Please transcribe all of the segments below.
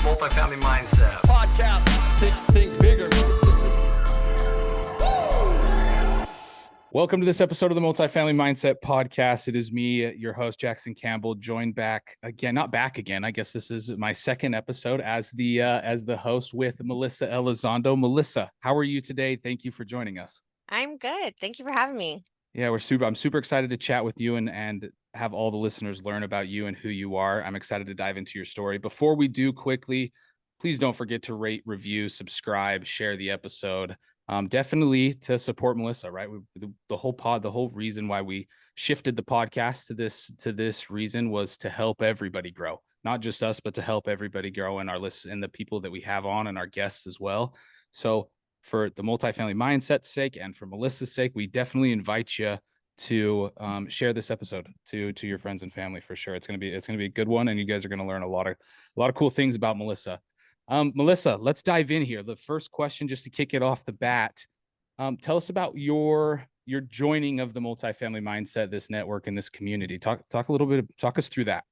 Multifamily Mindset Podcast. Think bigger. Welcome to this episode of the Multifamily Mindset Podcast. It is me, your host, Jackson Campbell, joined back again, not back again. I guess this is my second episode as the host with Melissa Elizondo. Melissa, how are you today? Thank you for joining us. I'm good. Thank you for having me. Yeah, I'm super excited to chat with you and have all the listeners learn about you and who you are. I'm excited to dive into your story. Before we do, quickly, please don't forget to rate, review, subscribe, share the episode. Definitely to support Melissa, right? The whole reason why we shifted the podcast to this reason was to help everybody grow, not just us, but to help everybody grow and our lists and the people that we have on and our guests as well. So for the Multifamily Mindset's sake and for Melissa's sake, we definitely invite you to share this episode to your friends and family for sure. It's gonna be a good one, and you guys are gonna learn a lot of cool things about Melissa. Melissa, let's dive in here. The first question, just to kick it off the bat, tell us about your joining of the Multifamily Mindset, this network and this community. Talk us through that.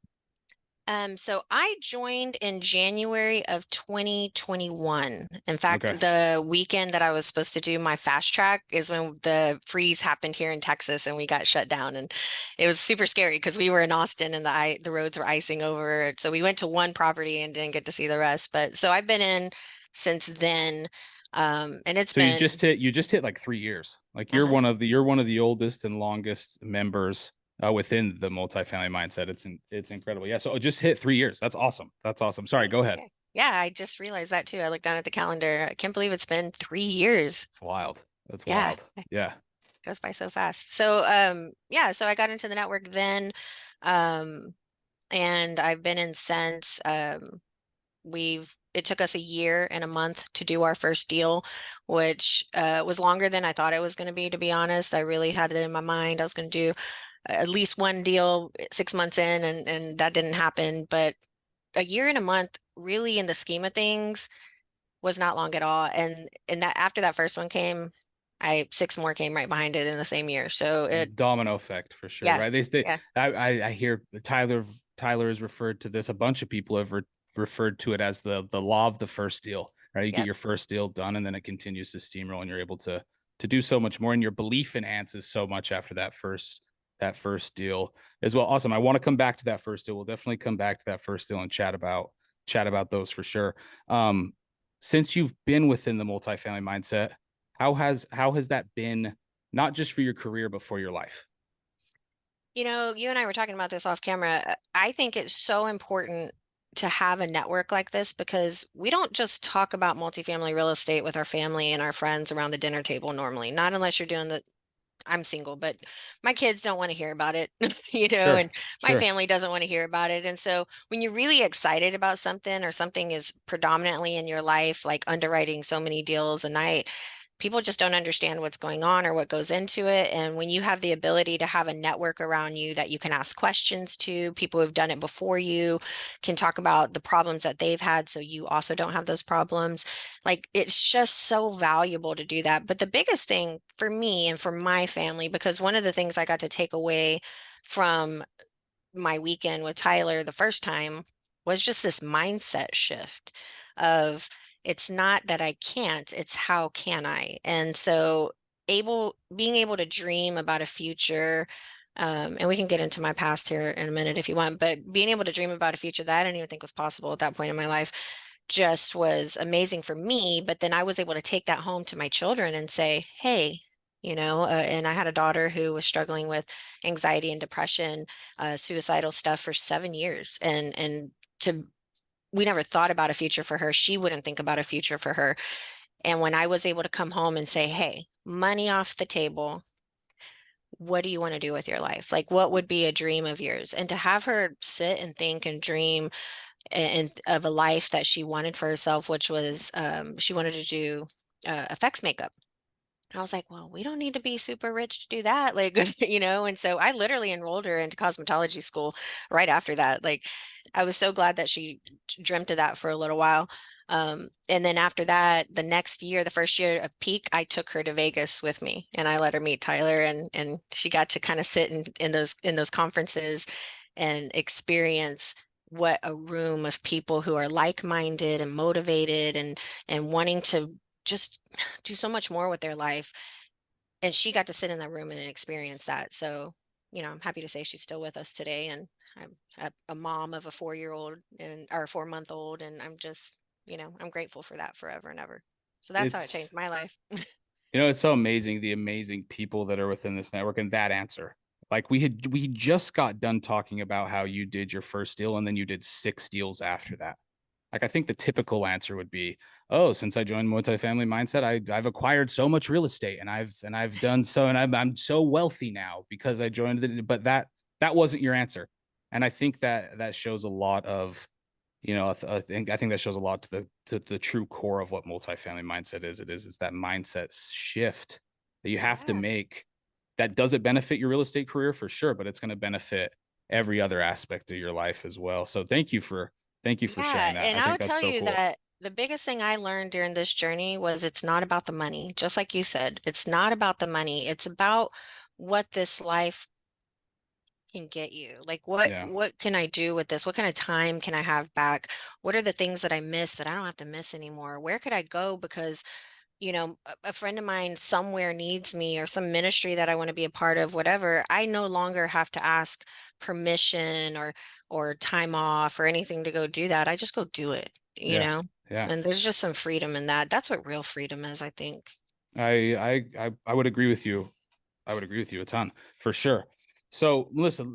So I joined in January of 2021. In fact, Okay. the weekend that I was supposed to do my fast track is when the freeze happened here in Texas and we got shut down. And it was super scary because we were in Austin and the roads were icing over. So we went to one property and didn't get to see the rest. But so I've been in since then. And it's So been you just hit like 3 years. Like you're one of the oldest and longest members within the Multifamily Mindset. It's incredible. Yeah. So it just hit 3 years. That's awesome. Sorry, go ahead. Yeah, I just realized that too. I looked down at the calendar. I can't believe it's been 3 years. It's wild. That's Yeah. wild. Yeah. Goes by so fast. So so I got into the network then, and I've been in since. It took us a year and a month to do our first deal, which was longer than I thought it was going to be, to be honest. I really had it in my mind I was going to do at least one deal 6 months in, and that didn't happen. But a year and a month, really, in the scheme of things, was not long at all. And that after that first one came, 6 more came right behind it in the same year. So it domino effect for sure, Yeah, right? yeah. I hear Tyler has referred to this. A bunch of people have referred to it as the law of the first deal, right? You get your first deal done, and then it continues to steamroll, and you're able to do so much more, and your belief enhances so much after that first deal as well. Awesome. I want to come back to that first deal. We'll definitely come back to that first deal and chat about those for sure. Since you've been within the Multifamily Mindset, how has that been, not just for your career, but for your life? You and I were talking about this off camera. I think it's so important to have a network like this because we don't just talk about multifamily real estate with our family and our friends around the dinner table normally, not unless you're doing I'm single, but my kids don't want to hear about it, Sure, and my sure. family doesn't want to hear about it. And so when you're really excited about something or something is predominantly in your life, like underwriting so many deals a night, people just don't understand what's going on or what goes into it. And when you have the ability to have a network around you that you can ask questions to, people who've done it before you can talk about the problems that they've had, so you also don't have those problems. Like, it's just so valuable to do that. But the biggest thing for me and for my family, because one of the things I got to take away from my weekend with Tyler the first time was just this mindset shift of, it's not that I can't, it's how can I? And so being able to dream about a future, and we can get into my past here in a minute if you want, but being able to dream about a future that I didn't even think was possible at that point in my life just was amazing for me. But then I was able to take that home to my children and say, hey, and I had a daughter who was struggling with anxiety and depression, suicidal stuff for 7 years. We never thought about a future for her. She wouldn't think about a future for her. And when I was able to come home and say, hey, money off the table, what do you want to do with your life? Like, what would be a dream of yours? And to have her sit and think and dream of a life that she wanted for herself, which was she wanted to do effects makeup. And I was like, well, we don't need to be super rich to do that. Like, and so I literally enrolled her into cosmetology school right after that. Like, I was so glad that she dreamt of that for a little while. And then after that, the next year, the first year of peak, I took her to Vegas with me and I let her meet Tyler, and she got to kind of sit in those conferences and experience what a room of people who are like-minded and motivated and wanting to just do so much more with their life. And she got to sit in that room and experience that. So, I'm happy to say she's still with us today. And I'm a mom of a 4-year-old and or 4-month-old. And I'm just, I'm grateful for that forever and ever. So that's how it It's, changed my life. it's so amazing, the amazing people that are within this network, and that answer. Like we just got done talking about how you did your first deal and then you did 6 deals after that. Like, I think the typical answer would be, oh, since I joined Multifamily Mindset, I've acquired so much real estate and I've done so, and I'm so wealthy now because I joined it. But that wasn't your answer. And I think that shows a lot of, I think that shows a lot to the true core of what multifamily mindset is. It's that mindset shift that you have to Yeah. make. That does it benefit your real estate career for sure, but it's going to benefit every other aspect of your life as well. So thank you for sharing Yeah. that. And I I think would that's tell so you cool. that the biggest thing I learned during this journey was it's not about the money. Just like you said, it's not about the money. It's about what this life can get you. Like Yeah. what can I do with this? What kind of time can I have back? What are the things that I miss that I don't have to miss anymore? Where could I go because a friend of mine somewhere needs me, or some ministry that I want to be a part of, whatever. I no longer have to ask permission or time off or anything to go do that. I just go do it, Yeah. Yeah. and there's just some freedom in that. That's what real freedom is, I think. I would agree with you. I would agree with you a ton for sure. So Melissa,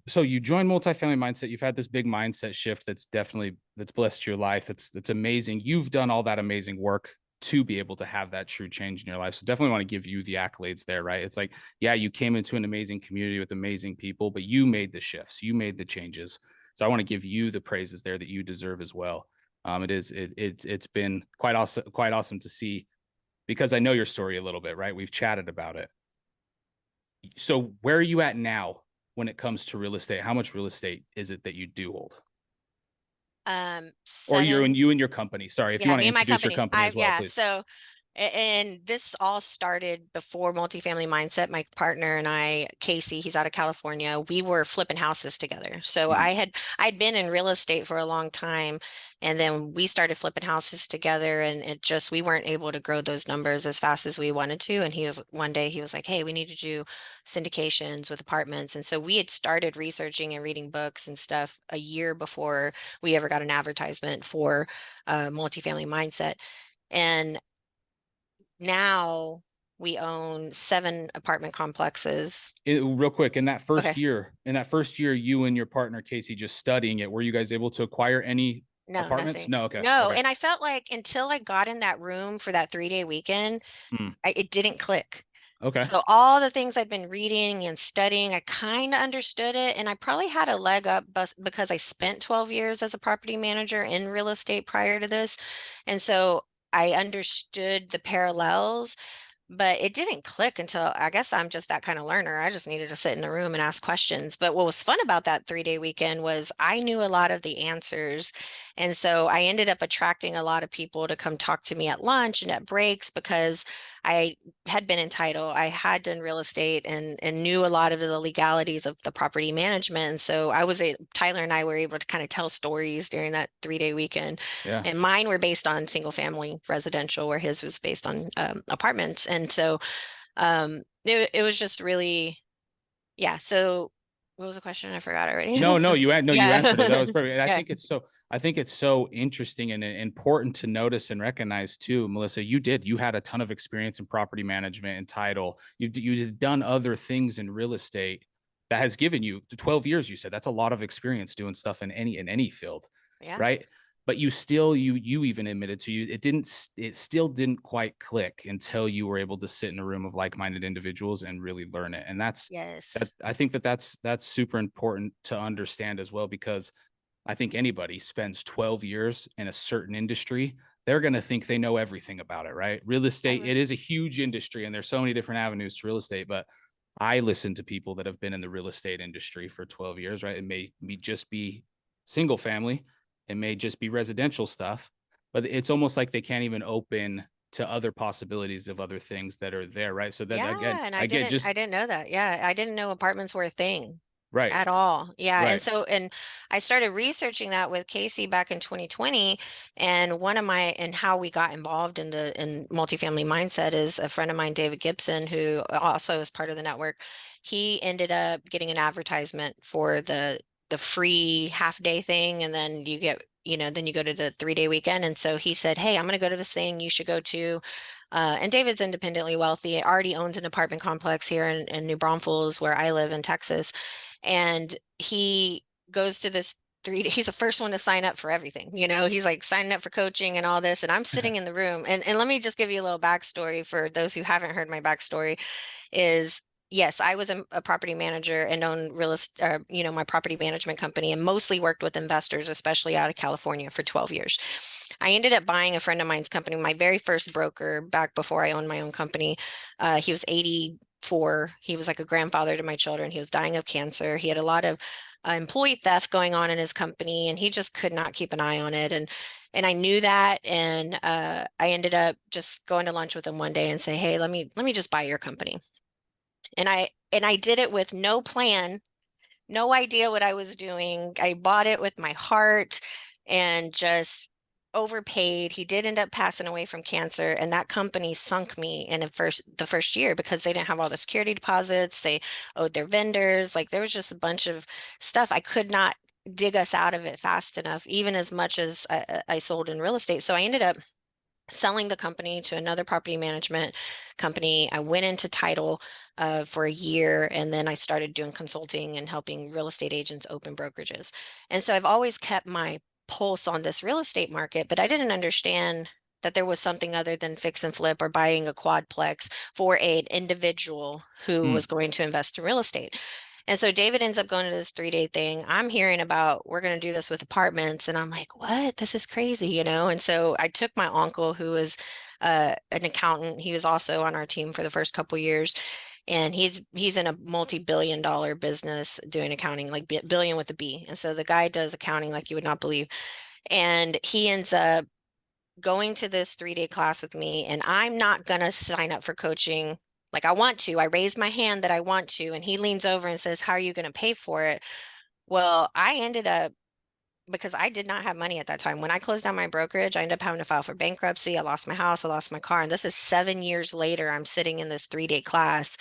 so you joined Multifamily Mindset. You've had this big mindset shift that's blessed your life. That's amazing. You've done all that amazing work to be able to have that true change in your life. So definitely want to give you the accolades there, right? It's like, yeah, you came into an amazing community with amazing people, but you made the shifts, you made the changes. So I want to give you the praises there that you deserve as well. It's been quite awesome to see, because I know your story a little bit, right? We've chatted about it. So where are you at now when it comes to real estate? How much real estate is it that you do hold? Or Seven. you and your company. Sorry, if you Yeah, want to me and my introduce your company. company as well, Yeah. please. So, and this all started before Multifamily Mindset. My partner and I, Casey, he's out of California. We were flipping houses together. So Mhm. I'd been in real estate for a long time, and then we started flipping houses together, and we weren't able to grow those numbers as fast as we wanted to. And one day he was like, "Hey, we need to do syndications with apartments." And so we had started researching and reading books and stuff a year before we ever got an advertisement for Multifamily Mindset. And now we own 7 apartment complexes. Real quick, in that Okay. first year, you and your partner Casey just studying it, were you guys able to acquire any No, apartments? nothing. No. Okay. No. Okay. And I felt like until I got in that room for that 3-day weekend, Mm. it didn't click. Okay. So all the things I'd been reading and studying, I kind of understood it. And I probably had a leg up because I spent 12 years as a property manager in real estate prior to this. And so I understood the parallels, but it didn't click until, I guess I'm just that kind of learner. I just needed to sit in the room and ask questions. But what was fun about that 3-day weekend was I knew a lot of the answers. And so I ended up attracting a lot of people to come talk to me at lunch and at breaks because I had been in title, I had done real estate and knew a lot of the legalities of the property management. And so Tyler and I were able to kind of tell stories during that 3-day weekend. Yeah. And mine were based on single family residential, where his was based on apartments. And so it was just really, yeah. So what was the question? I forgot already. No, you answered it. That Yeah. was perfect. And Yeah. I think it's so interesting and important to notice and recognize too, Melissa. You had a ton of experience in property management and title. You done other things in real estate that has given you 12 years. You said that's a lot of experience doing stuff in any field, Yeah. right? But you even admitted to it still didn't quite click until you were able to sit in a room of like-minded individuals and really learn it. And Yes. I think that's super important to understand as well, because I think anybody spends 12 years in a certain industry, they're going to think they know everything about it, right? Real estate, Ever. it is a huge industry and there's so many different avenues to real estate, but I listen to people that have been in the real estate industry for 12 years, right? It may just be single family, it may just be residential stuff, but it's almost like they can't even open to other possibilities of other things that are there, right? So then again, Yeah. And I get I just didn't know that. Yeah. I didn't know apartments were a thing. Right. at all. Yeah. And Right. so, and I started researching that with Casey back in 2020. And and how we got involved in multifamily mindset is a friend of mine, David Gibson, who also is part of the network. He ended up getting an advertisement for the free half day thing. And then you get, then you go to the 3-day weekend. And so he said, hey, I'm going to go to this thing. You should go to. And David's independently wealthy, already owns an apartment complex here in New Braunfels, where I live in Texas. And he goes to this he's the first one to sign up for everything. He's like signing up for coaching and all this. And I'm sitting in the room. And let me just give you a little backstory for those who haven't heard my backstory is yes, I was a property manager and owned real estate, my property management company, and mostly worked with investors, especially out of California, for 12 years. I ended up buying a friend of mine's company, my very first broker back before I owned my own company. He was 84. He was like a grandfather to my children. He was dying of cancer. He had a lot of employee theft going on in his company, and he just could not keep an eye on it. And I knew that, and I ended up just going to lunch with him one day and say, "Hey, let me just buy your company." And I did it with no plan, no idea what I was doing. I bought it with my heart and just overpaid. He did end up passing away from cancer, and that company sunk me in the first year because they didn't have all the security deposits. They owed their vendors. Like there was just a bunch of stuff. I could not dig us out of it fast enough, even as much as I sold in real estate. So I ended up selling the company to another property management company. I went into title for a year, and then I started doing consulting and helping real estate agents open brokerages. And so I've always kept my pulse on this real estate market, but I didn't understand that there was something other than fix and flip or buying a quadplex for an individual who was going to invest in real estate. And so David ends up going to this 3-day thing. I'm hearing about, we're going to do this with apartments. And I'm like, what? This is crazy, And so I took my uncle, who was an accountant. He was also on our team for the first couple years. And he's in a multi-billion-dollar business doing accounting, like billion with a B. And so the guy does accounting like you would not believe. And he ends up going to this 3-day class with me, and I'm not going to sign up for coaching like I want to. I raise my hand that I want to, and he leans over and says, how are you going to pay for it? Well, I ended up, because I did not have money at that time. When I closed down my brokerage, I ended up having to file for bankruptcy. I lost my house, I lost my car. And this is 7 years later. I'm sitting in this 3-day class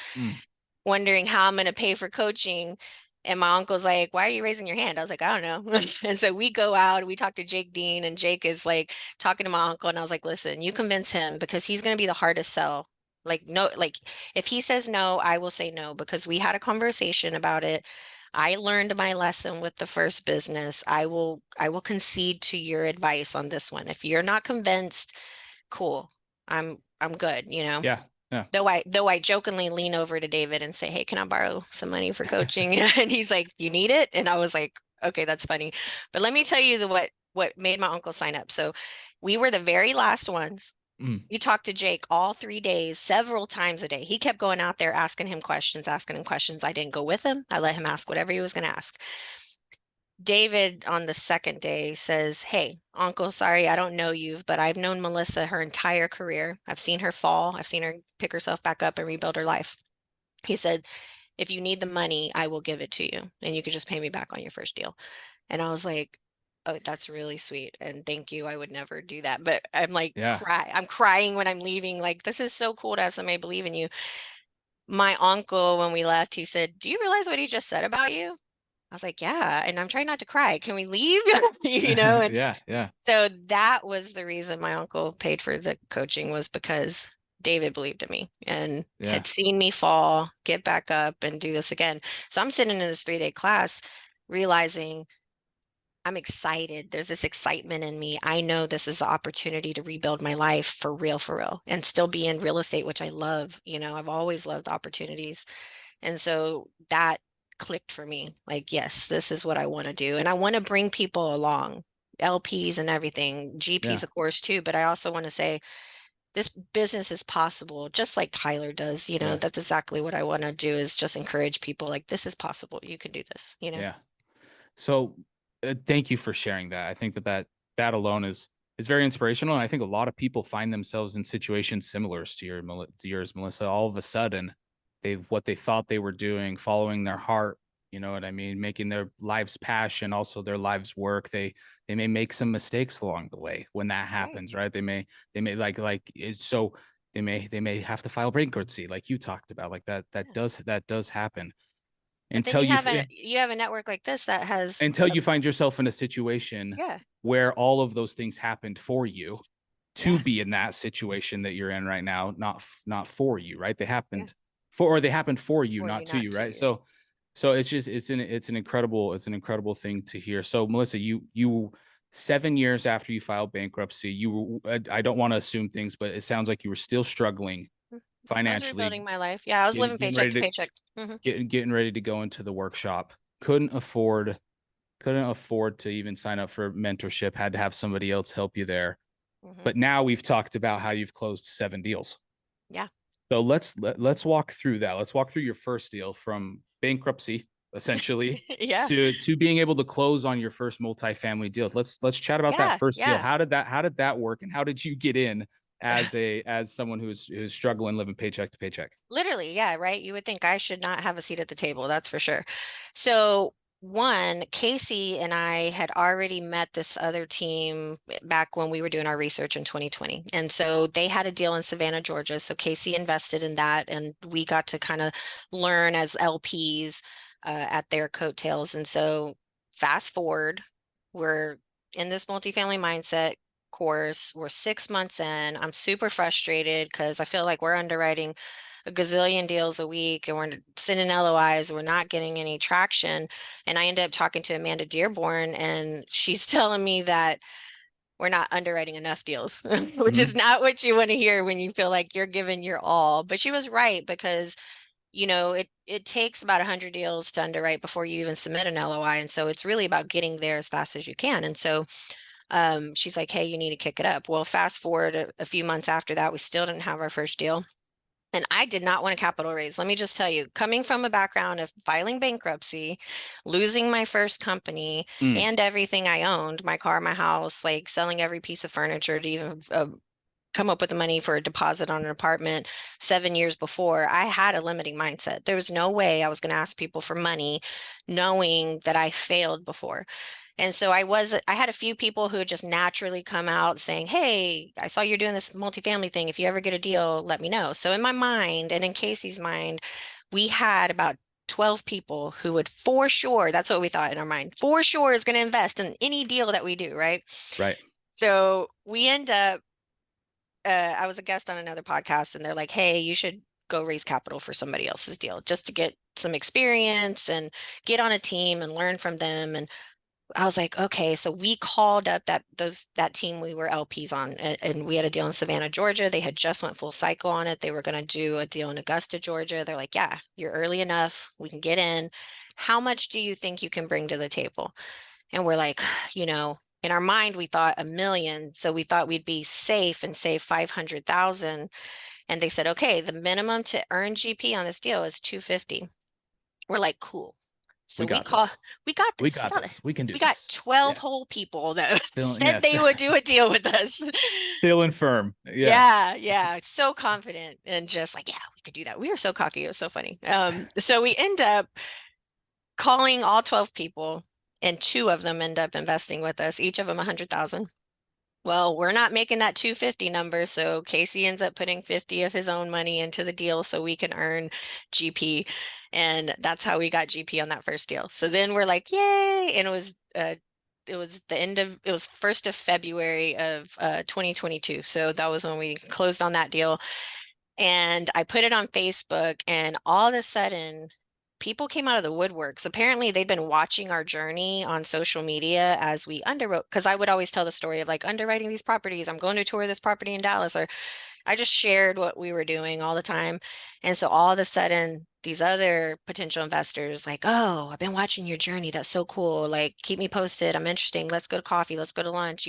wondering how I'm going to pay for coaching. And my uncle's like, why are you raising your hand? I was like, I don't know. And so we go out, we talk to Jake Dean, and Jake is like talking to my uncle. And I was like, listen, you convince him, because he's going to be the hardest sell. Like, no, like if he says no, I will say no, because we had a conversation about it. I learned my lesson with the first business. I will concede to your advice on this one. If you're not convinced, cool. I'm good, Yeah. Yeah. Though I jokingly lean over to David and say, hey, can I borrow some money for coaching? And he's like, you need it? And I was like, okay, that's funny. But let me tell you what made my uncle sign up. So we were the very last ones. We talked to Jake all 3 days, several times a day. He kept going out there asking him questions. I didn't go with him. I let him ask whatever he was going to ask. David on the second day says, hey, uncle, sorry, I don't know you, but I've known Melissa her entire career. I've seen her fall. I've seen her pick herself back up and rebuild her life. He said, if you need the money, I will give it to you, and you could just pay me back on your first deal. And I was like, oh, that's really sweet. And thank you. I would never do that. But I'm like, Yeah. I'm crying when I'm leaving. Like, this is so cool to have somebody believe in you. My uncle, when we left, he said, do you realize what he just said about you? I was like, yeah. And I'm trying not to cry. Can we leave? And Yeah. Yeah. so that was the reason my uncle paid for the coaching, was because David believed in me and Yeah. had seen me fall, get back up and do this again. So I'm sitting in this 3-day class realizing I'm excited. There's this excitement in me. I know this is the opportunity to rebuild my life for real, and still be in real estate, which I love. I've always loved opportunities. And so that clicked for me. Like, yes, this is what I want to do. And I want to bring people along, LPs and everything, Yeah. GPs, of course, too. But I also want to say this business is possible, just like Tyler does. Yeah. That's exactly what I want to do, is just encourage people like, this is possible. You can do this. Yeah. So thank you for sharing that. I think that alone is very inspirational. And I think a lot of people find themselves in situations similar to yours, Melissa. All of a sudden, what they thought they were doing, following their heart, You know what I mean? Making their lives passion, also their lives work. They may make some mistakes along the way when that happens, right? They may so they may have to file bankruptcy, like you talked about, like that does happen But then until you have a network like this that has until you find yourself in a situation yeah, where all of those things happened for you to yeah, be in that situation that you're in right now, not for you, right? yeah. They happened for you, For you, not to not you, to right? you. So it's an incredible thing to hear. So Melissa, you 7 years after you filed bankruptcy, I don't want to assume things, but it sounds like you were still struggling I was financially, rebuilding my life. Yeah, I was living getting paycheck ready to to paycheck. Hmm. getting ready to go into the workshop. Couldn't afford to even sign up for mentorship, had to have somebody else help you there. Hmm. But now we've talked about how you've closed 7 deals. Yeah. So let's walk through that. Let's walk through your first deal from bankruptcy essentially Yeah. to being able to close on your first multifamily deal. Let's chat about that Yeah. first deal. Yeah. How did that work, and how did you get in as someone who's struggling living paycheck to paycheck? Literally, yeah, right. You would think I should not have a seat at the table, that's for sure. So, one, Casey and I had already met this other team back when we were doing our research in 2020. And so they had a deal in Savannah, Georgia. So Casey invested in that, and we got to kind of learn as LPs at their coattails. And so, fast forward, we're in this multifamily mindset course. We're 6 months in. I'm super frustrated because I feel like we're underwriting a gazillion deals a week and we're sending LOIs, we're not getting any traction. And I ended up talking to Amanda Dearborn, and she's telling me that we're not underwriting enough deals, which is Mhm. not what you want to hear when you feel like you're giving your all. But she was right, because it takes about 100 deals to underwrite before you even submit an LOI. And so it's really about getting there as fast as you can. And so she's like, hey, you need to kick it up. Well, fast forward a few months after that, we still didn't have our first deal. And I did not want a capital raise. Let me just tell you, coming from a background of filing bankruptcy, losing my first company Mm, and everything I owned, my car, my house, like selling every piece of furniture to even come up with the money for a deposit on an apartment 7 years before, I had a limiting mindset. There was no way I was going to ask people for money knowing that I failed before. And so I had a few people who had just naturally come out saying, hey, I saw you're doing this multifamily thing. If you ever get a deal, let me know. So in my mind and in Casey's mind, we had about 12 people who would for sure, that's what we thought in our mind, for sure is going to invest in any deal that we do, right? right. So we end up, I was a guest on another podcast, and they're like, hey, you should go raise capital for somebody else's deal just to get some experience and get on a team and learn from them. And I was like, okay, so we called up that team we were LPs on, and we had a deal in Savannah, Georgia. They had just went full cycle on it. They were going to do a deal in Augusta, Georgia. They're like, yeah, you're early enough. We can get in. How much do you think you can bring to the table? And we're like, in our mind, we thought 1 million. So we thought we'd be safe and save 500,000. And they said, okay, the minimum to earn GP on this deal is 250. We're like, cool. So We got this. we got We this. got this. We can do We got this. 12 Yeah. whole people that Still, said they would do a deal with us. still infirm. Yeah. Yeah, yeah. So confident and just like, yeah, we could do that. We were so cocky. It was so funny. So we end up calling all 12 people, and two of them end up investing with us, each of them 100,000. Well, we're not making that 250 number, so Casey ends up putting 50 of his own money into the deal so we can earn GP, and that's how we got GP on that first deal. So then we're like, yay! And it was 1st of February of 2022. So that was when we closed on that deal. And I put it on Facebook, and all of a sudden, people came out of the woodworks. Apparently, they'd been watching our journey on social media as we underwrote, because I would always tell the story of like underwriting these properties. I'm going to tour this property in Dallas, or I just shared what we were doing all the time. And so all of a sudden, these other potential investors like, oh, I've been watching your journey. That's so cool. Like, keep me posted. I'm interesting. Let's go to coffee. Let's go to lunch.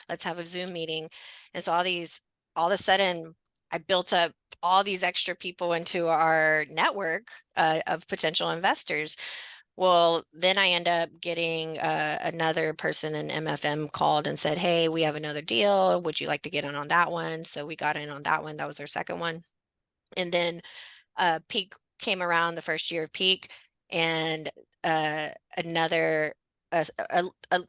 Let's have a Zoom meeting. And so all of a sudden, I built up all these extra people into our network of potential investors. Well, then I end up getting another person in MFM called and said, hey, we have another deal. Would you like to get in on that one? So we got in on that one. That was our second one. And then Peak came around, the first year of Peak, and another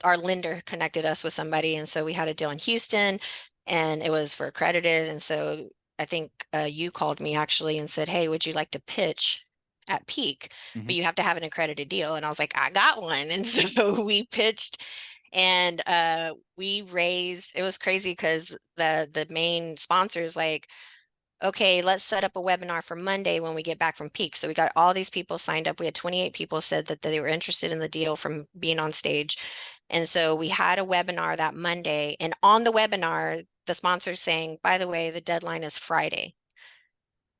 our lender connected us with somebody, and so we had a deal in Houston, and it was for accredited. And so I think you called me actually and said, "Hey, would you like to pitch at Peak? Mhm. But you have to have an accredited deal." And I was like, "I got one." And so we pitched, and we raised. It was crazy because the main sponsors like, okay, let's set up a webinar for Monday when we get back from Peak. So we got all these people signed up. We had 28 people said that they were interested in the deal from being on stage. And so we had a webinar that Monday. And on the webinar, the sponsor's saying, by the way, the deadline is Friday.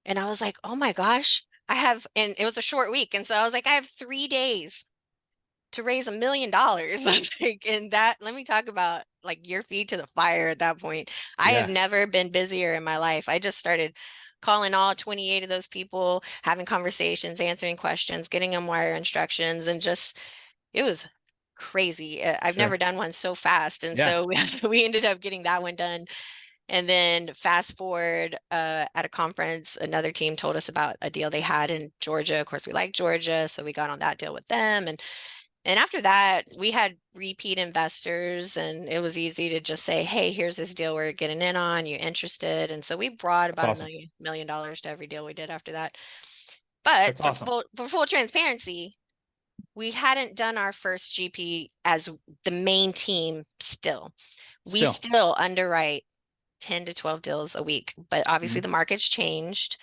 And I was like, oh my gosh, and it was a short week. And so I was like, I have 3 days to raise $1 million. Like, and that, let me talk about like your feet to the fire at that point. I have Yeah. never been busier in my life. I just started calling all 28 of those people, having conversations, answering questions, getting them wire instructions, and just, it was crazy. I've Sure. never done one so fast. And Yeah. so we ended up getting that one done. And then fast forward at a conference, another team told us about a deal they had in Georgia. Of course, we like Georgia, so we got on that deal with them. And after that, we had repeat investors, and it was easy to just say, hey, here's this deal we're getting in on. You interested? And so we brought That's about awesome. $1 million to every deal we did after that. But That's awesome. for full transparency, we hadn't done our first GP as the main team still. We Still. still underwrite 10 to 12 deals a week, but obviously Mhm. the market's changed,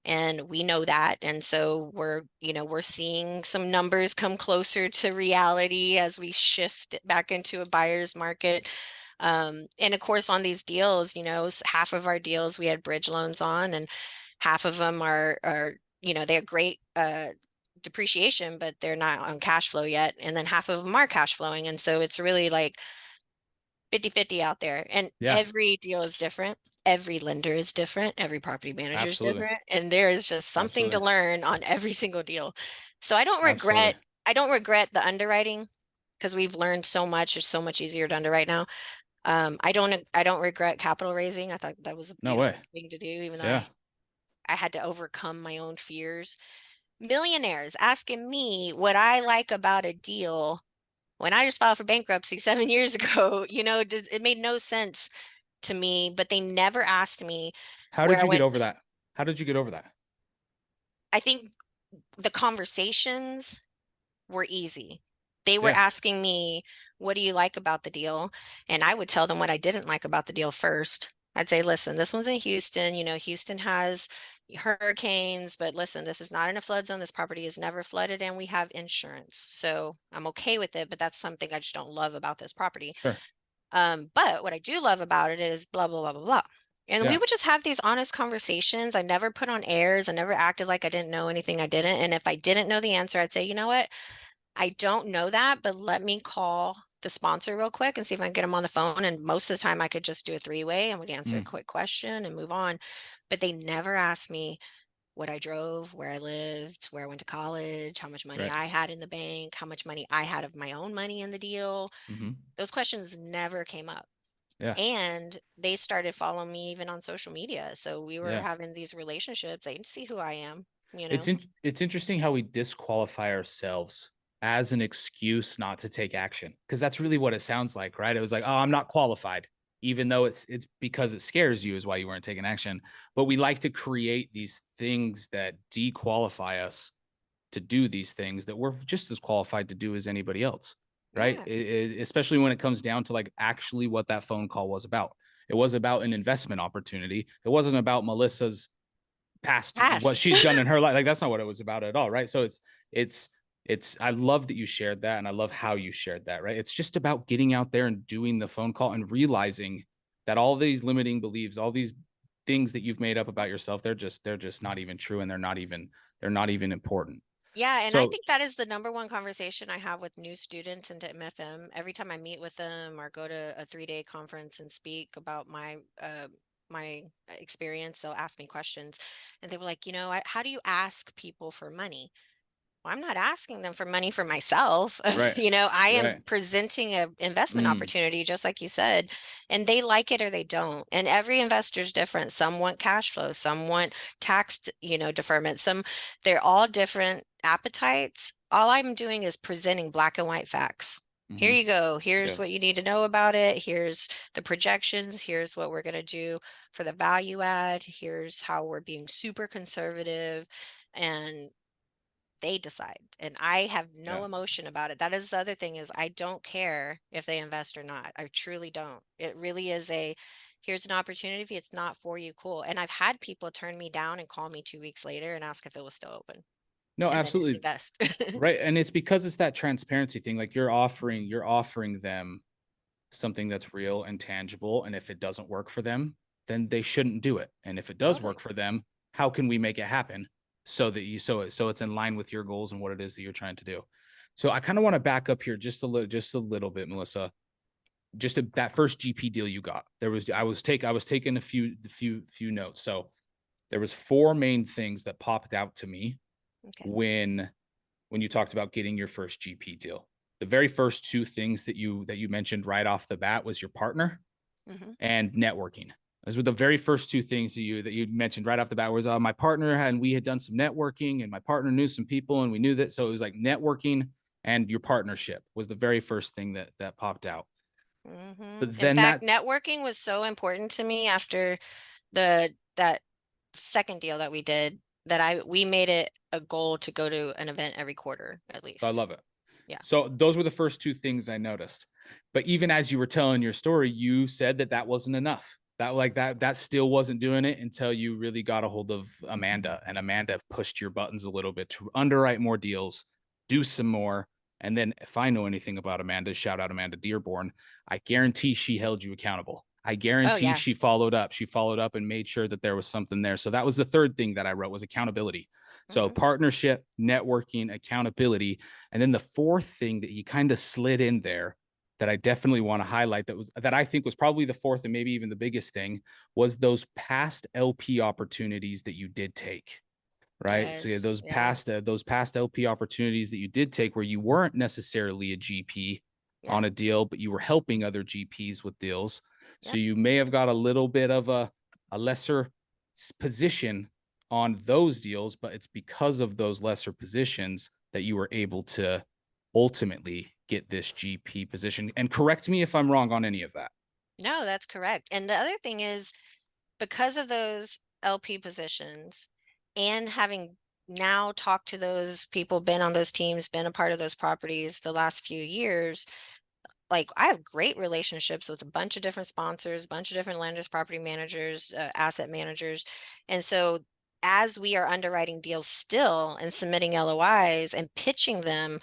and we know that. And so we're seeing some numbers come closer to reality as we shift back into a buyer's market. And of course, on these deals, half of our deals we had bridge loans on, and half of them are they have great depreciation, but they're not on cash flow yet. And then half of them are cash flowing. And so it's really like 50-50 out there. And Yeah. every deal is different. Every lender is different. Every property manager is Absolutely. different. And there is just something to Absolutely. learn on every single deal. So Absolutely. I don't regret the underwriting, because we've learned so much. It's so much easier to underwrite now. I don't regret capital raising. I thought that was a No way. beautiful thing to do, even though Yeah. I had to overcome my own fears. Millionaires asking me what I like about a deal when I just filed for bankruptcy 7 years ago. It made no sense to me, but they never asked me How where did I you get went. over that? How did you get over that? I think the conversations were easy. They were Yeah. asking me, what do you like about the deal? And I would tell them what I didn't like about the deal first. I'd say, listen, this one's in Houston. Houston has hurricanes, but listen, this is not in a flood zone. This property is never flooded, and we have insurance. So I'm okay with it, but that's something I just don't love about this property. Sure. But what I do love about it is blah, blah, blah, blah, blah. And we Yeah. would just have these honest conversations. I never put on airs. I never acted like I didn't know anything I didn't. And if I didn't know the answer, I'd say, you know what? I don't know that, but let me call the sponsor real quick and see if I can get them on the phone. And most of the time I could just do a three-way and would answer a Mm. quick question and move on. But they never asked me what I drove, where I lived, where I went to college, how much money Right. I had in the bank, how much money I had of my own money in the deal. Mm-hmm. Those questions never came up. Yeah. And they started following me even on social media. So we were Yeah. having these relationships. They see who I am, It's interesting how we disqualify ourselves as an excuse not to take action, because that's really what it sounds like, right? It was like, oh, I'm not qualified, even though it's because it scares you is why you weren't taking action. But we like to create these things that dequalify us to do these things that we're just as qualified to do as anybody else, right? Yeah. Especially when it comes down to like actually what that phone call was about. It was about an investment opportunity. It wasn't about Melissa's past, what Past. she's done in her life. Like that's not what it was about at all, right? So it's I love that you shared that, and I love how you shared that, right? It's just about getting out there and doing the phone call and realizing that all these limiting beliefs, all these things that you've made up about yourself, they're just not even true, and they're not even important. Yeah, and I So think that is the number one conversation I have with new students into MFM. Every time I meet with them or go to a 3-day conference and speak about my experience, they'll ask me questions, and they were like, how do you ask people for money? Well, I'm not asking them for money for myself. right, I am right. presenting an investment Mm, opportunity, just like you said, and they like it or they don't. And every investor is different. Some want cash flow, some want tax, deferment. They're all different appetites. all I'm doing is presenting black and white facts. Here Mhm. you go. Here's Yeah. what you need to know about it. Here's the projections. Here's what we're going to do for the value add. Here's how we're being super conservative. And they decide. And I have no Yeah. emotion about it. That is the other thing, is I don't care if they invest or not. I truly don't. It really is here's an opportunity. If it's not for you, cool. And I've had people turn me down and call me 2 weeks later and ask if it was still open No, and then absolutely. invest. Right. And it's because it's that transparency thing. Like you're offering them something that's real and tangible. And if it doesn't work for them, then they shouldn't do it. And if it does Totally. work for them, how can we make it happen so that so it's in line with your goals and what it is that you're trying to do? So I kind of want to back up here just a little bit, Melissa. That first GP deal you got. I was taking a few notes. So there was four main things that popped out to me Okay. when you talked about getting your first GP deal. The very first two things that you mentioned right off the bat was your partner Mm-hmm. and networking. Those were the very first two things that you mentioned right off the bat. Was my partner and we had done some networking, and my partner knew some people, and we knew that. So it was like networking and your partnership was the very first thing that popped out. Mm-hmm. But In then fact, that networking was so important to me after that second deal that we did, that we made it a goal to go to an event every quarter at I least. love it. Yeah. So those were the first two things I noticed. But even as you were telling your story, you said that wasn't enough. That still wasn't doing it until you really got a hold of Amanda, and Amanda pushed your buttons a little bit to underwrite more deals, do some more. And then if I know anything about Amanda, shout out Amanda Dearborn, I guarantee she held you accountable. I Oh guarantee yeah. she followed up. She followed up and made sure that there was something there. So that was the third thing that I wrote, was accountability. So Mm-hmm. partnership, networking, accountability. And then the fourth thing that you kind of slid in there that I definitely want to highlight, that I think was probably the fourth and maybe even the biggest thing, was those past LP opportunities that you did take. Right. So yeah, Yes. Yeah. those past LP opportunities that you did take, where you weren't necessarily a GP Yeah. on a deal, but you were helping other GPs with deals. So Yep. you may have got a little bit of a lesser position on those deals, but it's because of those lesser positions that you were able to ultimately get this GP position. And correct me if I'm wrong on any of that. No, that's correct. And the other thing is, because of those LP positions and having now talked to those people, been on those teams, been a part of those properties the last few years, like I have great relationships with a bunch of different sponsors, a bunch of different lenders, property managers, asset managers. And so as we are underwriting deals still and submitting LOIs and pitching them,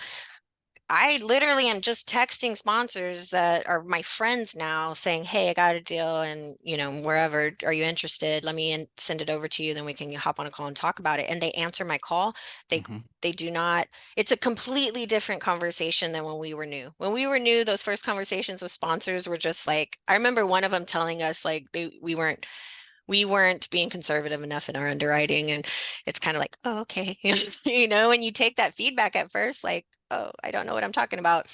I literally am just texting sponsors that are my friends now saying, hey, I got a deal, and wherever, are you interested? Let me send it over to you. Then we can hop on a call and talk about it. And they answer my call. They Mhm. they do not, it's a completely different conversation than when we were new. When we were new, those first conversations with sponsors were just like, I remember one of them telling us like we weren't being conservative enough in our underwriting. And it's kind of like, oh, okay. And you take that feedback at first, like, oh, I don't know what I'm talking about.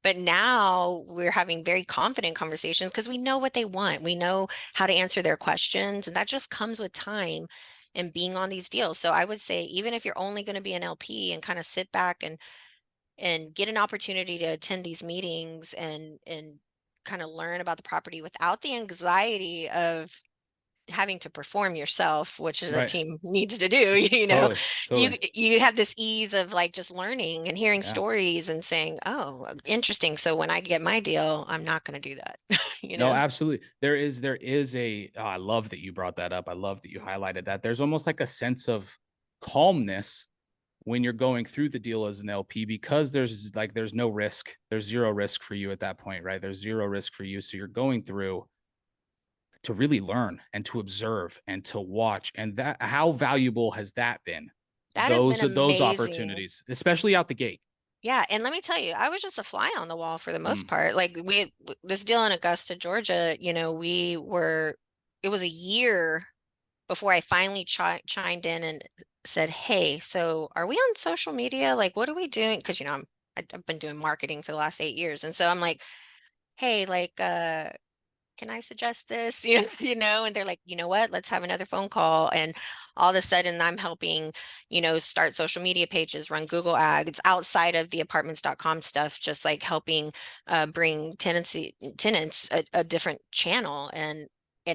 But now we're having very confident conversations because we know what they want. We know how to answer their questions. And that just comes with time and being on these deals. So I would say, even if you're only going to be an LP and kind of sit back and get an opportunity to attend these meetings and kind of learn about the property without the anxiety of having to perform yourself, which is a Right. team needs to do, Totally. you Totally. you have this ease of like just learning and hearing Yeah. stories and saying, oh, interesting. So when I get my deal, I'm not going to do that, No, absolutely. There is I love that you brought that up. I love that you highlighted that. There's almost like a sense of calmness when you're going through the deal as an LP, because there's no risk. There's zero risk for you at that point, right? There's zero risk for you. So you're going through to really learn and to observe and to watch. And that, how valuable has that been? That has been Those amazing. opportunities, especially out the gate. Yeah, and let me tell you, I was just a fly on the wall for the most Mm, part. Like this deal in Augusta, Georgia, it was a year before I finally chimed in and said, hey, so are we on social media? Like, what are we doing? Because, I've been doing marketing for the last 8 years. And so I'm like, hey, like, can I suggest this? You know, and they're like, you know what, let's have another phone call. And all of a sudden I'm helping, start social media pages, run Google ads outside of the apartments.com stuff, just like helping bring tenants a different channel. And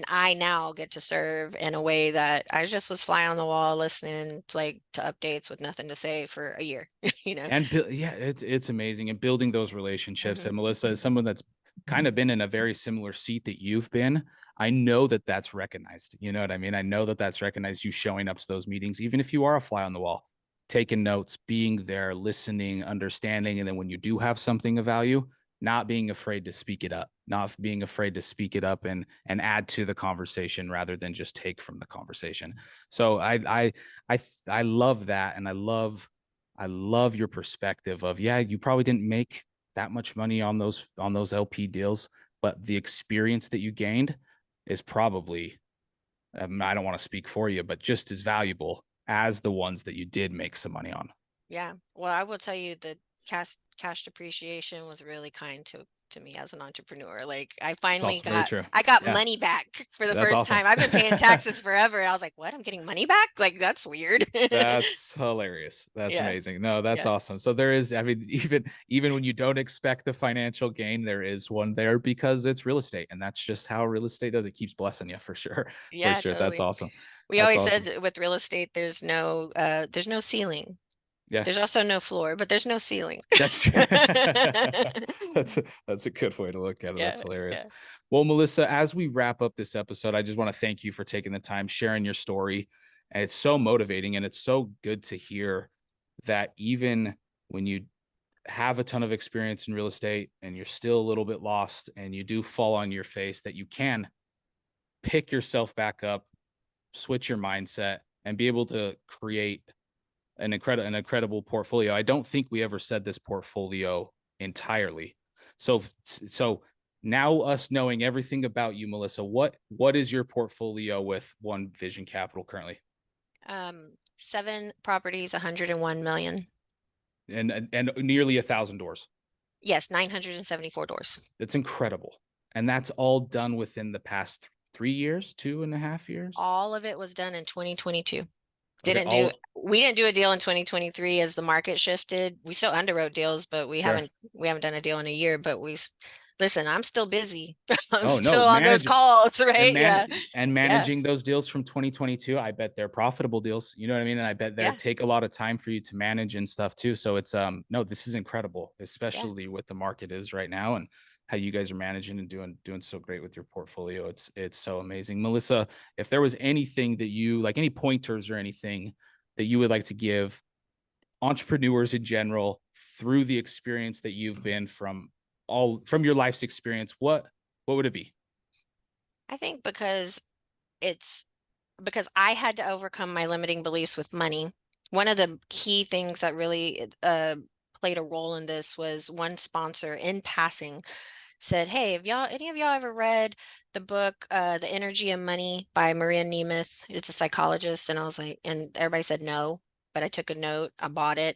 I now get to serve in a way that I just was fly on the wall listening like to updates with nothing to say for a year, you know? And yeah, it's amazing. And building those relationships. And Mhm. Melissa is someone that's kind of been in a very similar seat that you've been. I know that that's recognized. You know what I mean? I know that that's recognized, you showing up to those meetings, even if you are a fly on the wall, taking notes, being there, listening, understanding. And then when you do have something of value, not being afraid to speak it up, not being afraid to speak it up and add to the conversation rather than just take from the conversation. So I love that. And I love your perspective of, yeah, you probably didn't make that much money on those LP deals, but the experience that you gained is probably, I don't want to speak for you, but just as valuable as the ones that you did make some money on. Yeah. Well, I will tell you the cash depreciation was really kind to me as an entrepreneur. Like I It's finally also very got true. I got Yeah, money back for the that's first awesome. time. I've been paying taxes forever. And I was like, what? I'm getting money back? Like that's weird. That's hilarious. That's Yeah. amazing. No, that's Yeah. awesome. So there is, I mean, even when you don't expect the financial gain, there is one there because it's real estate, and that's just how real estate does. It keeps blessing you for sure. For Yeah, sure. That's totally. awesome. We That's always awesome. said with real estate, there's no ceiling. Yeah. There's also no floor, but there's no ceiling. That's that's a good way to look at it. That's Yeah. hilarious. Yeah. Well, Melissa, as we wrap up this episode, I just want to thank you for taking the time, sharing your story. And it's so motivating, and it's so good to hear that even when you have a ton of experience in real estate and you're still a little bit lost and you do fall on your face, that you can pick yourself back up, switch your mindset, and be able to create an incredible portfolio. I don't think we ever said this portfolio entirely. So now, us knowing everything about you, Melissa, what is your portfolio with One Vision Capital currently? 7 properties, 101 million. And nearly 1,000 doors. Yes, 974 doors. That's incredible. And that's all done within the past 3 years, 2.5 years. All of it was done in 2022. Okay, We didn't do a deal in 2023 as the market shifted. We still underwrote deals, but sure. we haven't done a deal in a year, but listen, I'm still busy. I'm Oh no, still on those calls, right? Yeah. Yeah. managing those deals from 2022, I bet they're profitable deals. You know what I mean? And I bet they Yeah. take a lot of time for you to manage and stuff too. So it's no, this is incredible, Yeah. especially what the market is right now and how you guys are managing and doing so great with your portfolio. It's so amazing. Melissa, if there was anything that you like, any pointers or anything that you would like to give entrepreneurs in general through the experience that you've been from your life's experience, what would it be? I think it's because I had to overcome my limiting beliefs with money. One of the key things that really played a role in this was one sponsor in passing said, "Hey, have any of y'all ever read the book The Energy of Money by Maria Nemeth? It's a psychologist." And I was like, and everybody said no, but I took a note, I bought it,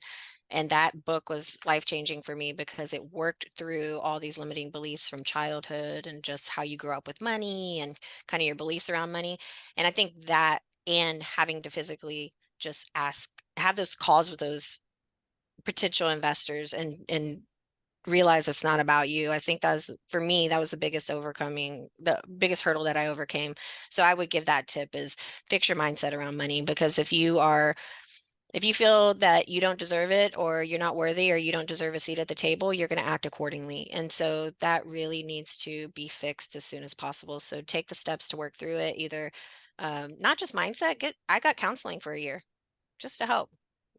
and that book was life-changing for me because it worked through all these limiting beliefs from childhood and just how you grow up with money and kind of your beliefs around money. And I think that, and having to physically just have those calls with those potential investors and realize it's not about you. I think for me, that was the biggest hurdle that I overcame. So I would give that tip is fix your mindset around money, because if you feel that you don't deserve it or you're not worthy or you don't deserve a seat at the table, you're going to act accordingly. And so that really needs to be fixed as soon as possible. So take the steps to work through it, either not just mindset, I got counseling for a year just to help,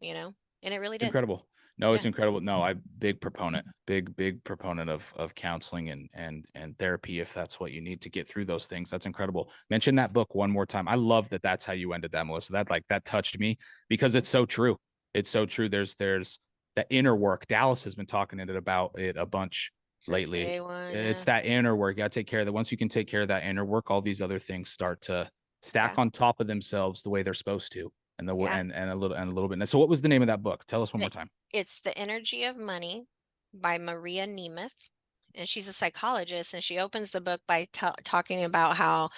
and it really It's did. incredible. No, Yeah. it's incredible. No, I big proponent of counseling and therapy if that's what you need to get through those things. That's incredible. Mention that book one more time. I love that that's how you ended that, Melissa. That touched me because it's so true. It's so true. There's that inner work. Dallas has been talking about it a bunch Since lately. day one. It's Yeah. that inner work. You got to take care of that. Once you can take care of that inner work, all these other things start to stack Yeah. on top of themselves the way they're supposed to. Yeah. And a little bit. And so what was the name of that book? Tell us one more The- time. It's The Energy of Money by Maria Nemeth. and she's a psychologist, and she opens the book by talking about how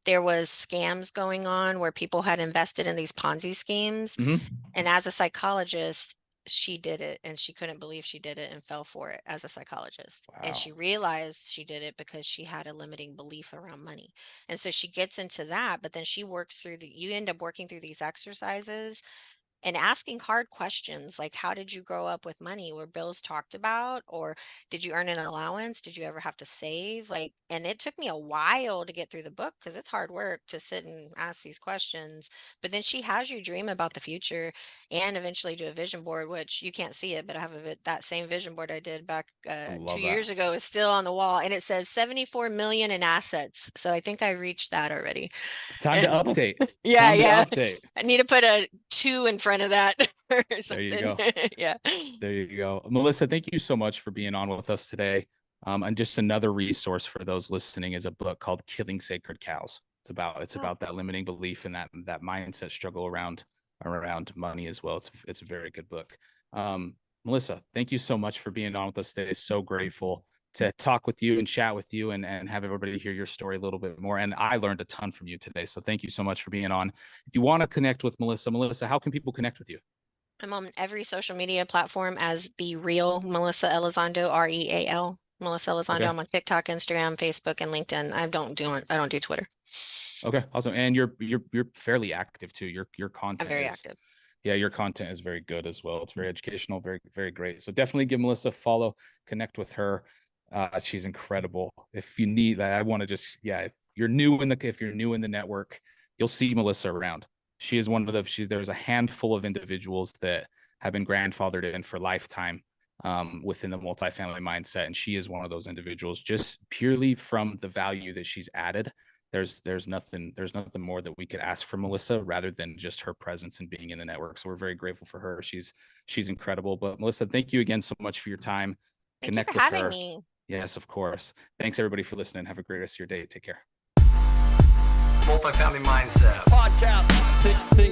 there was scams going on where people had invested in these Ponzi schemes. Mhm. And as a psychologist, she did it, and she couldn't believe she did it and fell for it as a psychologist. And Wow. she realized she did it because she had a limiting belief around money. And so she gets into that, but then she works through you end up working through these exercises and asking hard questions like, how did you grow up with money? Were bills talked about, or did you earn an allowance? Did you ever have to save? Like, and it took me a while to get through the book because it's hard work to sit and ask these questions. But then she has you dream about the future and eventually do a vision board, which you can't see it, but I have that same vision board I did back I 2 love years that. ago is still on the wall, and it says 74 million in assets. So I think I reached that already. Time to update. Yeah, Time to yeah. update. I need to put a 2 in front of that or There you something. go. Yeah. There you go. Melissa, thank you so much for being on with us today. And just another resource for those listening is a book called Killing Sacred Cows. It's Oh. about that limiting belief and that mindset struggle around money as well. It's a very good book. Melissa, thank you so much for being on with us today. So grateful to talk with you and chat with you and have everybody hear your story a little bit more. And I learned a ton from you today. So thank you so much for being on. If you want to connect with Melissa, how can people connect with you? I'm on every social media platform as the real Melissa Elizondo, REAL. Melissa Elizondo. Okay. I'm on TikTok, Instagram, Facebook, and LinkedIn. I don't do Twitter. Okay, awesome. And you're fairly active too. Your I'm content very is active. yeah, your content is very good as well. It's very educational, very, very great. So definitely give Melissa a follow, connect with her. She's incredible. If you need that, I want to just, if you're new in the network, you'll see Melissa around. She is one of there's a handful of individuals that have been grandfathered in for lifetime within the multifamily mindset. And she is one of those individuals just purely from the value that she's added. There's nothing more that we could ask for Melissa rather than just her presence and being in the network. So we're very grateful for her. She's incredible. But Melissa, thank you again so much for your time. Thank you Connect for with having her. me. Yes, of course. Thanks everybody for listening. Have a great rest of your day. Take care. Multifamily Mindset Podcast. Think